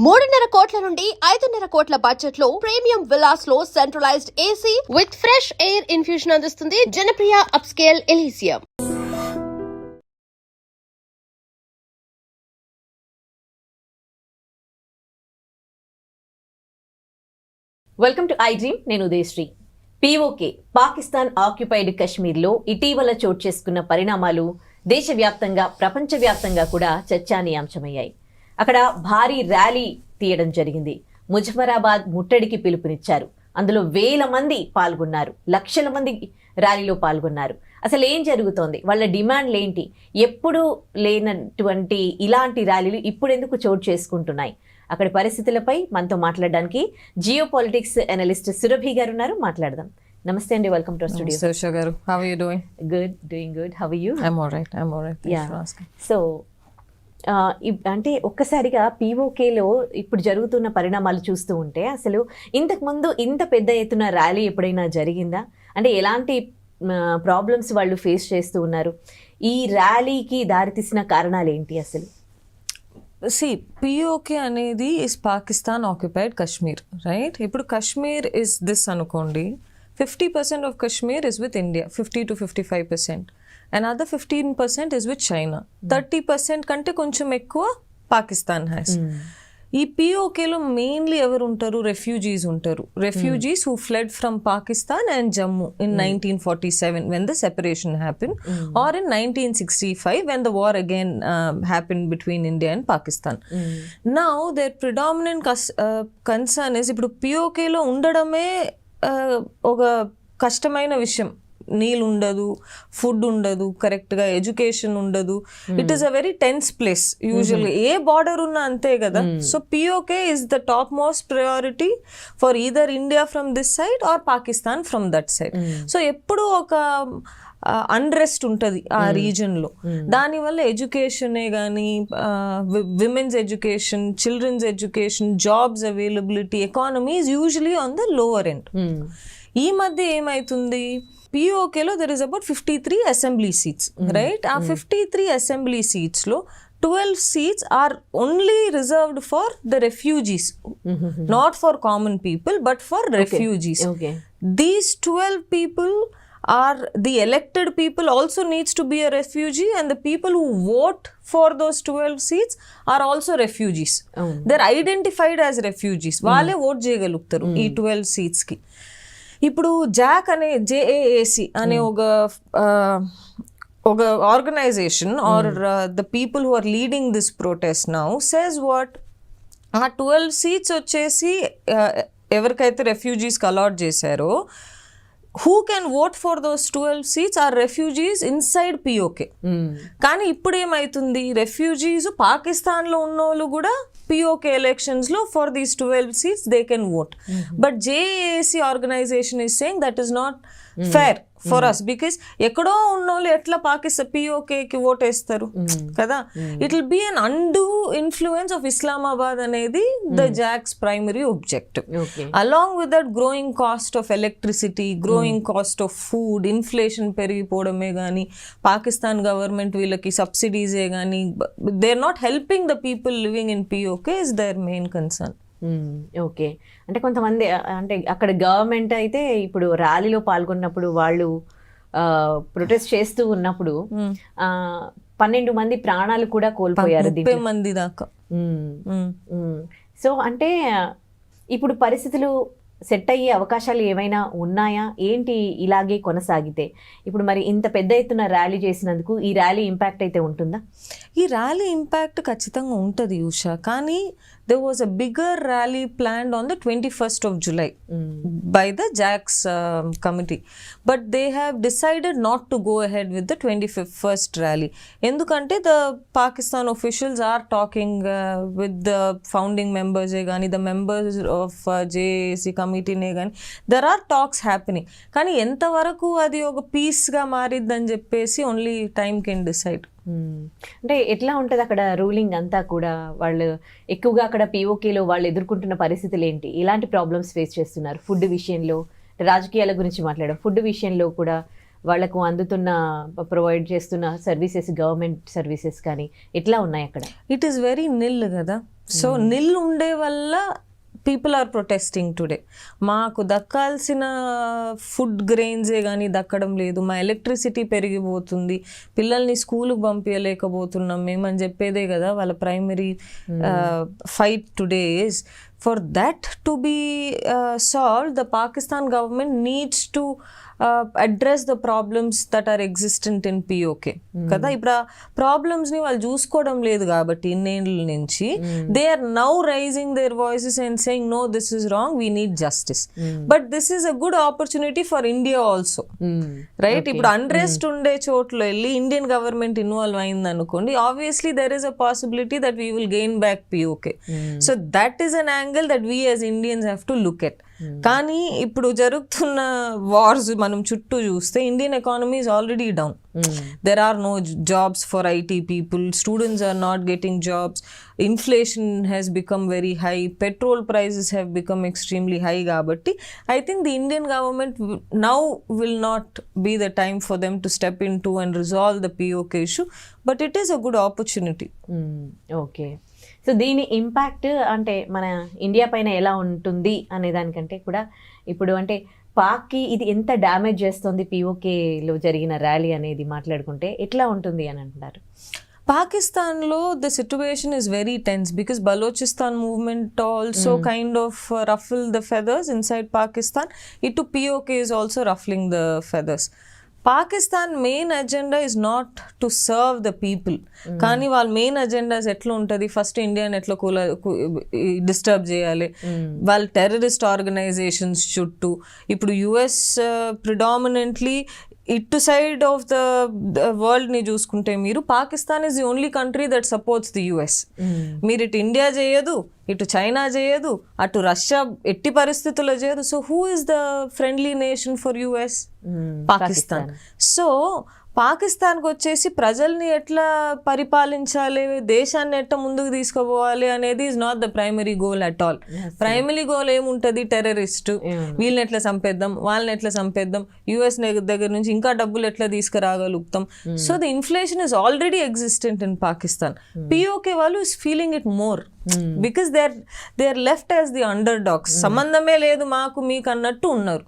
3.5 కోట్ల నుండి 5.5 కోట్ల బడ్జెట్ లో ప్రీమియం విల్లాస్ లో centralised AC with fresh air infusion అందిస్తుంది Janapriya upscale Elysium. Welcome to I Dream. నేను ఉదయశ్రీ. పీఓకే పాకిస్తాన్ ఆక్యుపైడ్ కశ్మీర్లో ఇటీవల చోటు చేసుకున్న పరిణామాలు దేశవ్యాప్తంగా ప్రపంచవ్యాప్తంగా కూడా చర్చానీయాంశమయ్యాయి. అక్కడ భారీ ర్యాలీ తీయడం జరిగింది. ముజఫరాబాద్ ముట్టడికి పిలుపునిచ్చారు. అందులో వేల మంది పాల్గొన్నారు, లక్షల మంది ర్యాలీలో పాల్గొన్నారు. అసలు ఏం జరుగుతోంది, వాళ్ళ డిమాండ్లు ఏంటి, ఎప్పుడు లేనటువంటి ఇలాంటి ర్యాలీలు ఇప్పుడు ఎందుకు చోటు చేసుకుంటున్నాయి, అక్కడి పరిస్థితులపై మనతో మాట్లాడడానికి జియో పాలిటిక్స్ అనలిస్ట్ సురభి గారు ఉన్నారు. మాట్లాడదాం. నమస్తే అండి, welcome to studio. Sarsha garu, how are you doing? Good, doing good. How are you? I'm all right. Thanks for asking. So అంటే ఒక్కసారిగా పీఓకేలో ఇప్పుడు జరుగుతున్న పరిణామాలు చూస్తూ ఉంటే అసలు ఇంతకుముందు ఇంత పెద్ద ఎత్తున ర్యాలీ ఎప్పుడైనా జరిగిందా? అంటే ఎలాంటి ప్రాబ్లమ్స్ వాళ్ళు ఫేస్ చేస్తూ ఉన్నారు? ఈ ర్యాలీకి దారితీసిన కారణాలు ఏంటి అసలు? See, POK అనేది is Pakistan occupied Kashmir, right? ఇప్పుడు Kashmir is this అనుకోండి, 50% of Kashmir is with India, 50 to 55%. Another 15% is with China. 30% కంటే కొంచెం ఎక్కువ పాకిస్తాన్ హ్యాస్. ఈ పిఓకేలో మెయిన్లీ ఎవరు ఉంటారు? రెఫ్యూజీస్ ఉంటారు. Refugees who ఫ్లెడ్ from Pakistan and Jammu in 1947 when the separation happened, or in 1965 when the war again happened between India and Pakistan. Now their predominant concern is ఇప్పుడు పిఓకేలో ఉండడమే ఒక కష్టమైన విషయం. నీళ్ళు ఉండదు, ఫుడ్ ఉండదు, కరెక్ట్గా ఎడ్యుకేషన్ ఉండదు. It is a very tense place యూజువల్గా. ఏ బార్డర్ ఉన్నా అంతే కదా. So POK is the top most priority for either India from this side or Pakistan from that side. So ఎప్పుడు ఒక అన్రెస్ట్ ఉంటుంది ఆ రీజన్లో. దానివల్ల ఎడ్యుకేషనే కానీ, women's education, children's education, jobs availability, economy is usually on the lower end. ఈ మధ్య ఏమవుతుంది, పిఓకేలో there is about 53 assembly seats, right? ఆ 53 అసెంబ్లీ సీట్స్లో 12 seats are only reserved for the refugees, not for common people but for refugees. These 12 people are the elected people also needs to be a refugee, and the people who vote for those 12 seats are also refugees. They're identified as refugees. వాళ్ళే vote చేయగలుగుతారు ఈ 12 seats కి. ఇప్పుడు Jack అనే JAAC అనే ఒక organisation are the people who are leading this protest now says what, ఆ 12 seats వచ్చేసి ఎవరికైతే రెఫ్యూజీస్కి అలాట్ చేశారో, who can vote for those 12 seats are refugees inside POK. కానీ ఇప్పుడు ఏమవుతుంది, రెఫ్యూజీస్ పాకిస్తాన్లో ఉన్నోళ్ళు కూడా POK ఎలక్షన్స్లో for these 12 seats they can vote. But JAC organisation is saying that is not fair for us, because ఎక్కడో ఉన్నోళ్ళు ఎట్లా POKకి ఓట్ వేస్తారు కదా. It will be an undue influence of Islamabad అనేది the JAC's primary objective. Along with that growing cost of electricity, growing cost of food, inflation పెరిగిపోవడమే కానీ, Pakistan government వీళ్ళకి సబ్సిడీసే కానీ, they are not helping the people living in POK is their main concern. Okay, అంటే కొంతమంది అంటే అక్కడ government అయితే ఇప్పుడు ర్యాలీలో పాల్గొన్నప్పుడు వాళ్ళు ప్రొటెస్ట్ చేస్తూ ఉన్నప్పుడు 12 మంది ప్రాణాలు కూడా కోల్పోయారు, 30 మంది దాకా. సో అంటే ఇప్పుడు పరిస్థితులు సెట్ అయ్యే అవకాశాలు ఏమైనా ఉన్నాయా ఏంటి ఇలాగే కొనసాగితే? ఇప్పుడు మరి ఇంత పెద్ద ఎత్తున ర్యాలీ చేసినందుకు ఈ ర్యాలీ ఇంపాక్ట్ అయితే ఉంటుందా? ఈ ర్యాలీ ఇంపాక్ట్ ఖచ్చితంగా ఉంటుంది ఉషా. కానీ there was a bigger rally planned on the 21st of July by the JACS committee, but they have decided not to go ahead with the 21st rally. ఎందుకంటే the Pakistan officials are talking with the founding members కానీ, the members of JAC committee కానీ, there are talks happening. కానీ ఎంతవరకు అది ఒక పీస్గా మారిద్దని చెప్పేసి only time can decide. అంటే ఎట్లా ఉంటుంది అక్కడ రూలింగ్ అంతా కూడా? వాళ్ళు ఎక్కువగా అక్కడ పిఓకేలో వాళ్ళు ఎదుర్కొంటున్న పరిస్థితులు ఏంటి, ఎలాంటి ప్రాబ్లమ్స్ ఫేస్ చేస్తున్నారు? ఫుడ్ విషయంలో, రాజకీయాల గురించి మాట్లాడాం, ఫుడ్ విషయంలో కూడా వాళ్లకు అందుతున్న ప్రొవైడ్ చేస్తున్న సర్వీసెస్, గవర్నమెంట్ సర్వీసెస్ కానీ ఎట్లా ఉన్నాయి అక్కడ? ఇట్ ఈస్ వెరీ నిల్ కదా. సో నిల్ ఉండే వల్ల పీపుల్ ఆర్ ప్రొటెస్టింగ్ టుడే. మాకు దక్కాల్సిన ఫుడ్ గ్రెయిన్సే కానీ దక్కడం లేదు, మా ఎలక్ట్రిసిటీ పెరిగిపోతుంది, పిల్లల్ని స్కూల్కి పంపించలేకపోతున్నాం మేమని చెప్పేదే కదా వాళ్ళ primary fight today is. For that to be solved, the Pakistan government needs to address the problems that are existent in POK. కదా ఇప్పుడు ఆ ప్రాబ్లమ్స్ని వాళ్ళు చూసుకోవడం లేదు కాబట్టి ఇన్నేళ్ళ నుంచి they are now raising their voices and saying no this is wrong, we need justice. But this is a good opportunity for India also, right? ఇప్పుడు అన్రెస్ట్ ఉండే చోట్ల వెళ్ళి ఇండియన్ గవర్నమెంట్ ఇన్వాల్వ్ అయింది అనుకోండి, obviously there is a possibility that we will gain back POK. So that is an angle that we as Indians have to look at. కానీ ఇప్పుడు జరుగుతున్న wars మనం చుట్టూ చూస్తే Indian economy is already down. There are no jobs for IT people, students are not getting jobs, inflation has become very high, petrol prices have become extremely high. Kabatti I think the Indian government now will not be the time for them to step into and resolve the POK issue, but it is a good opportunity. Okay. So దీని impact అంటే మన India పైన ఎలా ఉంటుంది అనే దానికంటే కూడా ఇప్పుడు అంటే పాక్కి ఇది ఎంత డ్యామేజ్ చేస్తుంది POKలో జరిగిన ర్యాలీ అనేది మాట్లాడుకుంటే ఎట్లా ఉంటుంది అని అంటున్నారు? పాకిస్తాన్లో the situation is very tense because Balochistan movement also kind of ruffle the feathers inside Pakistan. ఇటు POK is also ruffling the feathers. Pakistan main agenda is not to serve the people, కానీ వాళ్ళ మెయిన్ అజెండాస్ ఎట్లా ఉంటుంది, ఫస్ట్ ఇండియాని ఎట్లా disturb చేయాలి, వాళ్ళ terrorist organisations చుట్టూ. ఇప్పుడు US ప్రిడామినెంట్లీ ఇటు సైడ్ ఆఫ్ ద వరల్డ్ని చూసుకుంటే మీరు Pakistan is the only country that supports the US. మీరు ఇటు ఇండియా చేయదు, ఇటు చైనా చేయదు, అటు రష్యా ఎట్టి పరిస్థితుల్లో చేయదు. So who is the friendly nation for US? Pakistan. So పాకిస్తాన్కి వచ్చేసి ప్రజల్ని ఎట్లా పరిపాలించాలి, దేశాన్ని ఎట్లా ముందుకు తీసుకుపోవాలి అనేది is not the primary goal at all. Primary goal ఏముంటుంది, టెర్రరిస్ట్, వీళ్ళని ఎట్లా చంపేద్దాం, వాళ్ళని ఎట్లా చంపేద్దాం, US దగ్గర నుంచి ఇంకా డబ్బులు ఎట్లా తీసుకురాగలుగుతాం. So the inflation is already existent in Pakistan. POK వాళ్ళు is feeling it more because they are left as the underdogs. సంబంధమే లేదు మాకు మీకు అన్నట్టు ఉన్నారు.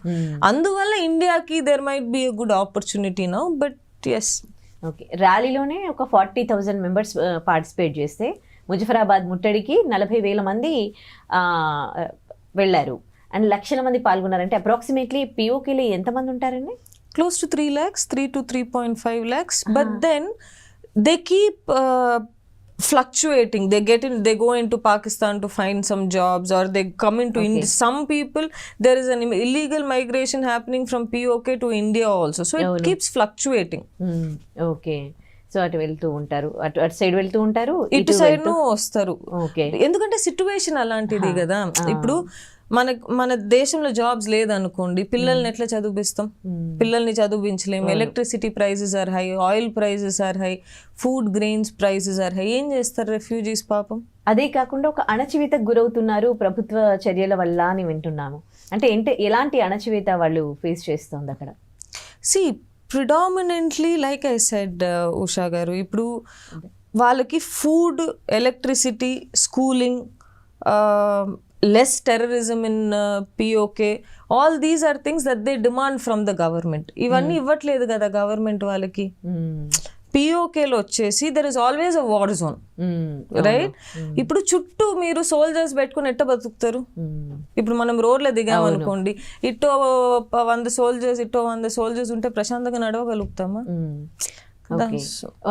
అందువల్ల ఇండియాకి there might be a good opportunity now. But yes, okay, ర్యాలీలోనే ఒక 40,000 మెంబర్స్ పార్టిసిపేట్ చేస్తే ముజఫరాబాద్ ముట్టడికి 40,000 మంది వెళ్ళారు అండ్ లక్షల మంది పాల్గొన్నారంటే అప్రాక్సిమేట్లీ POKలో ఎంతమంది ఉంటారండి? Close to 3 lakhs, 3 to 3.5 lakhs. But then they keep fluctuating. They go into Pakistan to find some jobs, or they come into India. Some people, there is an illegal migration happening from POK to India also. So it keeps fluctuating. Okay, so అటు వెళ్తూ ఉంటారు, అటు side వెళ్తూ ఉంటారు, ఇటు side వస్తారు. Okay, ఎందుకంటే situation అలాంటిది కదా. ఇప్పుడు మన దేశంలో జాబ్స్ లేదనుకోండి, పిల్లల్ని ఎట్లా చదివిస్తాం? పిల్లల్ని చదివించలేం. Electricity prices are high, oil prices are high, food grains prices are high. ఏం చేస్తారు రెఫ్యూజీస్ పాపం? అదే కాకుండా ఒక అణచివేతకు గురవుతున్నారు ప్రభుత్వ చర్యల వల్ల అని వింటున్నాము. అంటే ఎలాంటి అణచివేత వాళ్ళు ఫేస్ చేస్తుంది అక్కడ? See predominantly like I said Usha గారు, ఇప్పుడు వాళ్ళకి food, electricity, schooling, less terrorism in POK, all these are things that they demand from the government. ఇవన్నీ ఇవ్వట్లేదు కదా గవర్నమెంట్ వాళ్ళకి. POKలో వచ్చేసి there is always a war zone, right? ఇప్పుడు చుట్టూ మీరు సోల్జర్స్ పెట్టుకుని ఎట్ట బతుకుతారు? ఇప్పుడు మనం రోడ్లో దిగామనుకోండి, ఇటో 100 సోల్జర్స్, ఇటో 100 సోల్జర్స్ ఉంటే ప్రశాంతంగా నడవగలుగుతామా?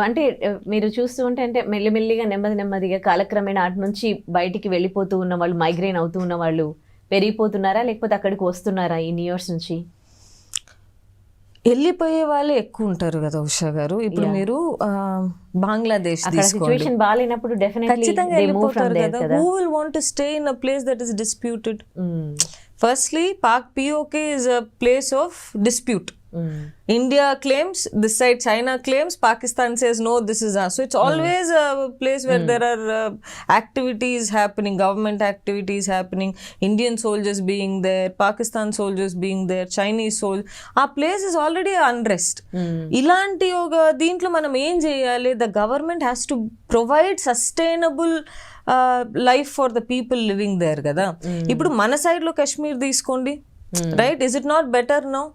అంటే మీరు చూస్తూ ఉంటే అంటే మెల్లిమెల్లిగా నెమ్మదిగా కాలక్రమేణా అటు నుంచి బయటికి వెళ్ళిపోతూ ఉన్న వాళ్ళు, మైగ్రేన్ అవుతూ ఉన్న వాళ్ళు పెరిగిపోతున్నారా, లేకపోతే అక్కడికి వస్తున్నారా ఇన్ని ఇయర్స్ నుంచి? వెళ్ళిపోయే వాళ్ళే ఎక్కువ ఉంటారు కదా ఉషా గారు. ఇప్పుడు మీరు బంగ్లాదేశ్ సిచువేషన్ బాగాలేనప్పుడు ఖచ్చితంగా వెళ్ళిపోతారు కదా. Who will want to stay in a place that is disputed? Firstly POK is a place of dispute. India claims this side, China claims, Pakistan says no, this is us. So it's always a place where there are activities happening, government activities happening, Indian soldiers being there, Pakistan soldiers being there, Chinese soldiers. Our place is already unrest. Ilanti oga deentlo manam em cheyali? The government has to provide sustainable life for the people living there కదా. ఇప్పుడు మన side లో కాశ్మీర్ తీసుకోండి, right, is it not better now?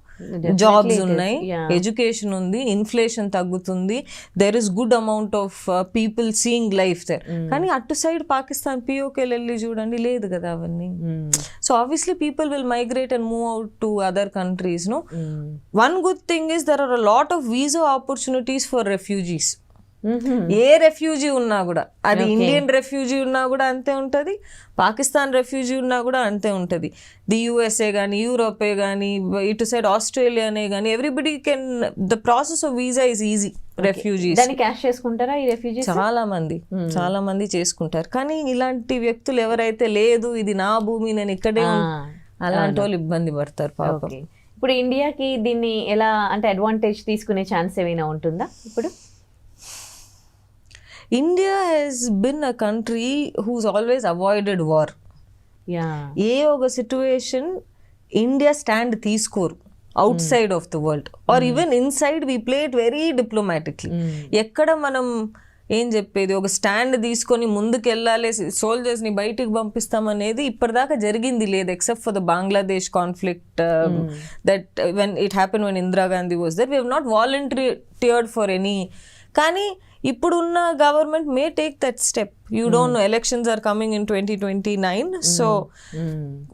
Jobs ఉన్నాయి, education ఉంది, inflation తగ్గుతుంది, there is good amount of people seeing life there. కానీ అటు సైడ్ పాకిస్తాన్ పిఓకే వెళ్ళి చూడండి, లేదు కదా అవన్నీ. So obviously people will migrate and move out to other countries. No, one good thing is there are a lot of visa opportunities for refugees. ఏ refugee ఉన్నా కూడా, అది ఇండియన్ రెఫ్యూజీ ఉన్నా కూడా అంతే ఉంటుంది, పాకిస్తాన్ రెఫ్యూజీ ఉన్నా కూడా అంతే ఉంటుంది. ది యుఎస్ఏ కానీ, యూరోపే కానీ, ఇటు సైడ్ ఆస్ట్రేలియానే కానీ, everybody can, the process of visa is easy. Refugees దాన్ని క్యాష్ చేసుకుంటారా ఈ రెఫ్యూజీస్? చాలా మంది చేసుకుంటారు. కానీ ఇలాంటి వ్యక్తులు ఎవరైతే లేదు, ఇది నా భూమి, నేను ఇక్కడే, అలాంటి వాళ్ళు ఇబ్బంది పడతారు పాపం. ఇప్పుడు ఇండియాకి దీన్ని ఎలా అంటే అడ్వాంటేజ్ తీసుకునే ఛాన్స్ ఏమైనా ఉంటుందా? ఇప్పుడు India has been a country who's always avoided war. ఏ ఒక సిచ్యువేషన్ ఇండియా స్టాండ్ తీసుకోరు out of the world or even inside. We play it very diplomatically. ఎక్కడ మనం ఏం చెప్పేది, ఒక స్టాండ్ తీసుకొని ముందుకు వెళ్ళాలి, సోల్జర్స్ ని బయటికి పంపిస్తామనేది ఇప్పటిదాకా జరిగింది లేదు, except for the Bangladesh conflict that when it happen when Indira Gandhi was there. We have not volunteered for any. కానీ ఇప్పుడున్న government may take that step. You don't know, elections are coming in 2029. So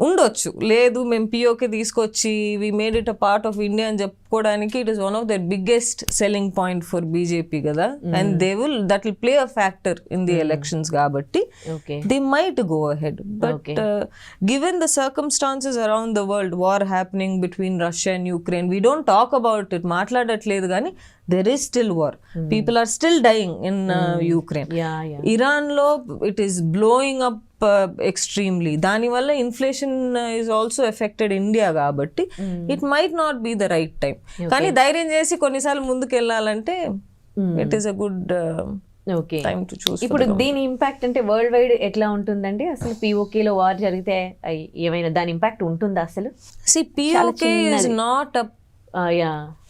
ఉండొచ్చు, లేదు మేము పిఓకే తీసుకొచ్చి we made it a part of India అని చెప్పుకోవడానికి it is one of the biggest selling point for BJP కదా. And that will play a factor in the elections కాబట్టి they might go ahead. But given the circumstances around the world, war happening between Russia and Ukraine, we don't talk about it, మాట్లాడట్లేదు, కానీ there is still war. People are still dying in Ukraine. Iran lo it is blowing up extremely. Dani valla inflation is also affected India kabatti it might not be the right time. Kani dhairyam chesi konni saalu munduku ellalante it is a good time to choose. ఇప్పుడు దీని impact అంటే world wide ఎట్లా ఉంటుందండి? అసలు PoK లో war జరిగితే ఏమైనా దాని ఇంపాక్ట్ ఉంటుందా అసలు? See, POK is not a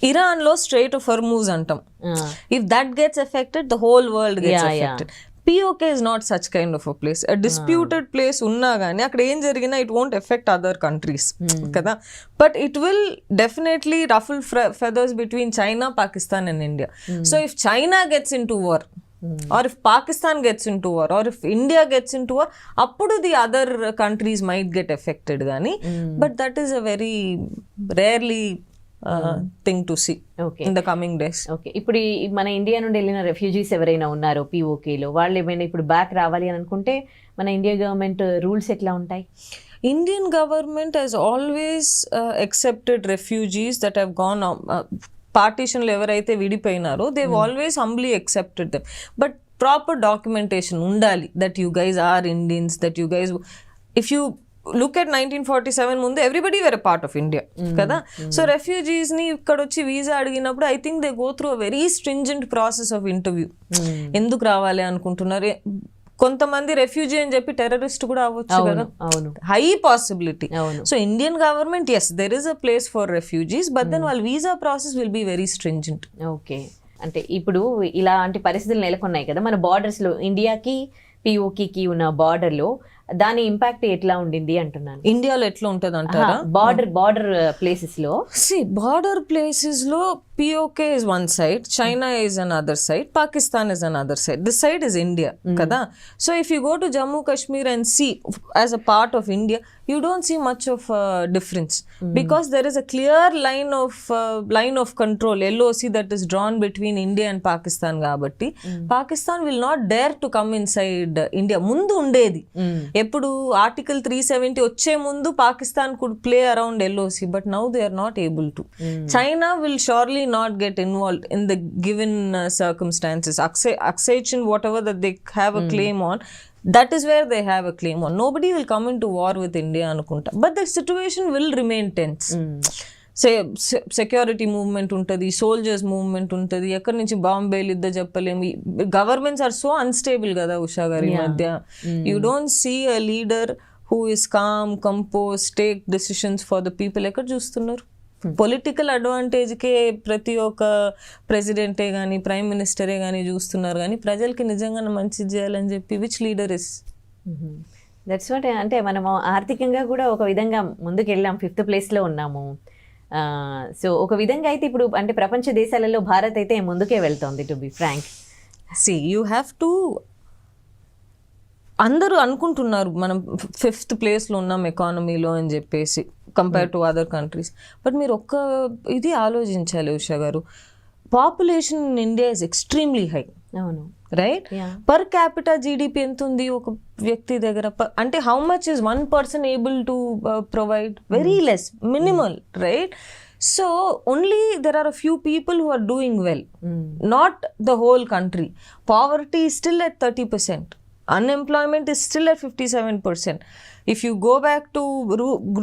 Iran లో స్ట్రైట్ ఆఫ్ హర్మూజ్ అంటాం. If that gets affected the whole world gets affected. POK is not such kind of a place. A disputed place ఉన్నా కానీ అక్కడ ఏం జరిగినా it won't affect other countries కదా. But it will definitely ruffle feathers between China, Pakistan and India. So if China gets into war or if Pakistan gets into war or if India gets into war, appudu the other countries might get affected gaani. But that is a very rarely thing to see in the coming days. Okay, ఇప్పుడు మన India నుండి వెళ్ళిన refugees ఎవరైనా ఉన్నారో పిఓకేలో, వాళ్ళు ఏమైనా ఇప్పుడు back రావాలి అని అనుకుంటే మన ఇండియా గవర్నమెంట్ రూల్స్ ఎట్లా ఉంటాయి? Indian government has always accepted refugees that have gone పార్టీషన్లు ఎవరైతే విడిపోయినారో they've always humbly accepted them. But proper documentation ఉండాలి that you guys are Indians, that you guys, if you look at 1947 ముందు everybody were a part of India కదా. So refugees ని ఇక్కడ వచ్చి visa అడిగినప్పుడు I think they go through a very stringent process of interview. ఎందుకు రావాలి అనుకుంటున్నారు? కొంతమంది రెఫ్యూజీ అని చెప్పి టెర్రరిస్ట్ కూడా అవ్వచ్చు కదా, high possibility. So Indian government yes there is a place for refugees, but then వాళ్ళ visa process will be very stringent. Okay, అంటే ఇప్పుడు ఇలాంటి పరిస్థితులు నెలకొన్నాయి కదా మన బార్డర్స్ లో, ఇండియాకి పిఓకేకి ఉన్న బార్డర్ లో, దాని ఇంపాక్ట్ ఎట్లా ఉండింది అంటున్నాను. ఇండియాలో ఎట్లా ఉంటుంది అంటారా? బార్డర్ ప్లేసెస్ లో, బార్డర్ ప్లేసెస్ లో POK is one side, China is another side, Pakistan is another side. This side is India kada. So if you go to Jammu Kashmir and see as a part of India, you don't see much of a difference because there is a clear line of control, LOC, that is drawn between India and Pakistan kabatti Pakistan will not dare to come inside India. Mundu undedi ఎప్పుడు article 370 వచ్చే ముందు Pakistan could play around LOC, but now they are not able to. China will surely not get involved in the given circumstances. Accession, whatever that they have a claim on, that is where they have a claim on. Nobody will come into war with India anukunta, but the situation will remain tense. Security movement ఉంటుంది, soldiers movement ఉంటుంది, ఎక్కడి నుంచి బాంబేలు ఇద్ద చెప్పలేము. Governments are so unstable కదా ఉషా గారి మధ్య. You don't see a leader who is calm, compose, take decisions for the people. ఎక్కడ చూస్తున్నారు? పొలిటికల్ అడ్వాంటేజ్కే ప్రతి ఒక్క ప్రెసిడెంటే కానీ ప్రైమ్ మినిస్టరే కానీ చూస్తున్నారు, కానీ ప్రజలకి నిజంగా మంచి చేయాలని చెప్పి which leader is that's what. అంటే మనము ఆర్థికంగా కూడా ఒక విధంగా ముందుకు వెళ్ళాం, 5th ప్లేస్లో ఉన్నాము. సో ఒక విధంగా అయితే ఇప్పుడు అంటే ప్రపంచ దేశాలలో భారత్ అయితే ముందుకే వెళ్తోంది, to be frank. You have to, అందరూ అనుకుంటున్నారు మనం 5th ప్లేస్లో ఉన్నాం ఎకానమీలో అని చెప్పేసి compare to other countries. But మీరు ఒక్క ఇది ఆలోచించాలి ఉషా గారు, population in India is extremely high. అవును, రైట్. పర్ క్యాపిటల్ జీడిపి ఎంత ఉంది ఒక వ్యక్తి దగ్గర? అంటే how much is one person able to provide? Very less, minimal, right? So only there are a few people who are doing well, not the whole country. Poverty is still at 30%. Unemployment is still at 57%. If you go back to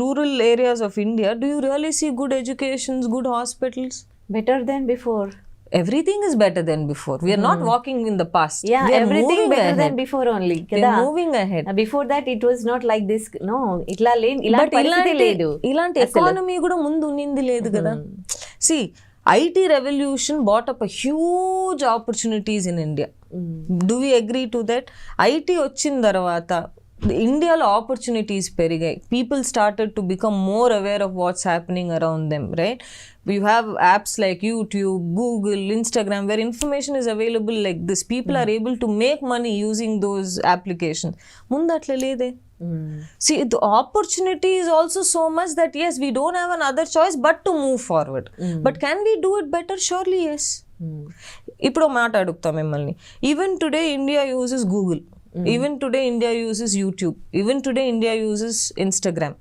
rural areas of India, do you really see good educations, good hospitals? better than before. Everything is better than before. We are not walking in the past. Yeah, we are everything moving better ahead. than before only. We are moving ahead. Before that it was not like this. No, ఇట్లా ఇలాంటి పరిస్థితి లేదు. ఇలాంటి economy కూడా ముందు ఉన్నింది లేదు కదా. See, IT revolution brought up a huge opportunities in India. Do we agree to that? IT వచ్చిన తర్వాత ఇండియాలో ఆపర్చునిటీస్ పెరిగాయి. People started to become more aware of what's happening around them, right? You have apps like YouTube, Google, Instagram, where information is available like this. People are able to make money using those applications. ముందు అట్లా లేదే. See, the opportunity is also so much that yes, we don't have another choice but to move forward. But can we do it better? Surely yes. ఇప్పుడు మాట అడుగుతా మిమ్మల్ని. Even today India uses Google, even today India uses YouTube, even today India uses Instagram.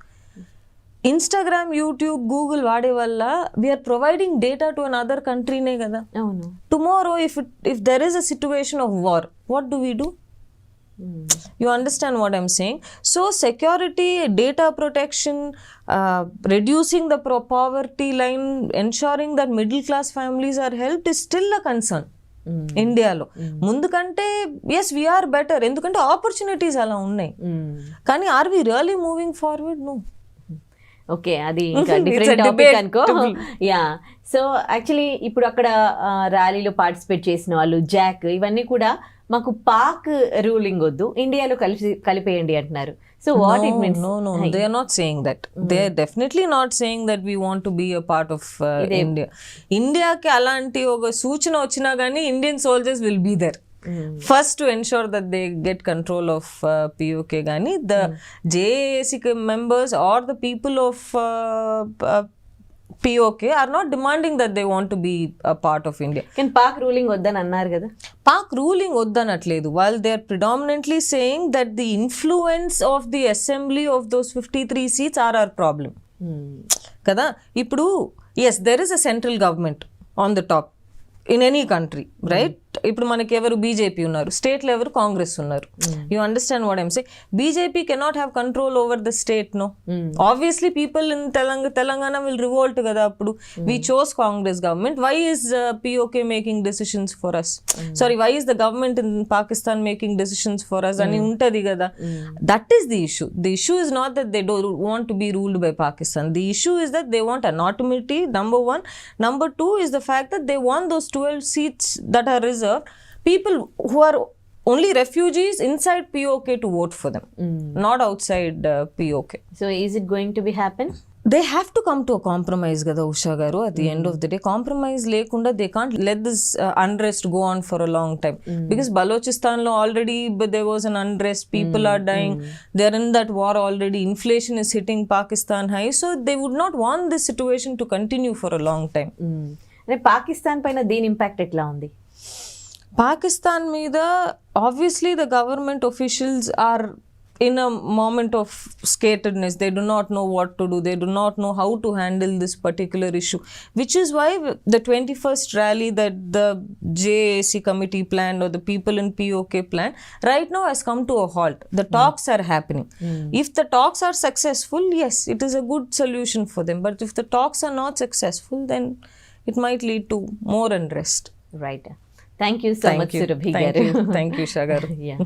Instagram, YouTube, Google వాడే వల్ల we are providing data to an other కంట్రీనే కదా. అవును. Tomorrow if there is a situation of war, what do we do? You understand what I'm saying? So security, data protection, reducing the poverty line, ensuring that middle class families are helped is still a concern. ఇండియాలో ముందు కంటే as we are better, ఎందుకంటే opportunities అలా ఉన్నాయి. కానీ are we really moving forward? No. Okay, అది ఇంకా different topic అనుకో. యా. సో యాక్చువల్లీ ఇప్పుడు అక్కడ ర్యాలీలో పార్టిసిపేట్ చేసిన వాళ్ళు, జాక్, ఇవన్నీ కూడా మాకు పాక్ రూలింగ్ వద్దు, ఇండియాలో కలిపేయండి అంటున్నారు. So what it means? No, they are not saying that. They are definitely not saying that we want to be a part of India. ఇండియాకి అలాంటి ఒక సూచన వచ్చినా కానీ Indian soldiers will be there first to ensure that they get control of POK. కానీ the JAC members or the people of POK are not demanding that they want to be a part of India. కానీ Pak ruling వద్దని అన్నారు కదా. Pak ruling వద్దనట్లేదు. while they are predominantly saying that the influence of the assembly of those 53 seats are our problem. కదా. ఇప్పుడు yes, there is a central government on the top in any country, right? ఇప్పుడు మనకి ఎవరు BJP ఉన్నారు, స్టేట్లో ఎవరు కాంగ్రెస్ ఉన్నారు. You understand what I'm say? BJP cannot have control over the state. No, obviously people in Telangana will revolt కదా. అప్పుడు we chose Congress government. Why is POK making decisions for us? Sorry, why is the government in Pakistan making decisions for us అని ఉంటది కదా. That is the issue. The issue is not that they don't want to be ruled by Pakistan. The issue is that they want anonymity, number one. Number two is the fact that they want those 12 seats that are reserved, people who are only refugees inside POK to vote for them, not outside POK. So is it going to be happen? They have to come to a compromise kada Usha garu. At the end of the day, compromise lekunda they can't let this unrest go on for a long time. Because Balochistan lo already there was an unrest, people are dying, they are in that war already, inflation is hitting Pakistan high, so they would not want this situation to continue for a long time. అంటే పాకిస్తాన్ పైన దీని impact ఎట్లా ఉంది? పాకిస్తాన్ మీద obviously the government officials are in a moment of scatteredness. They do not know what to do. They do not know how to handle this particular issue, which is why the 21st rally that the JAC committee planned or the people in POK planned right now has come to a halt. The talks are happening. If the talks are successful, yes, it is a good solution for them. But if the talks are not successful, then it might lead to more unrest. Right. Thank you so much, Surabhi garu. Thank you, Shagaru. Yeah.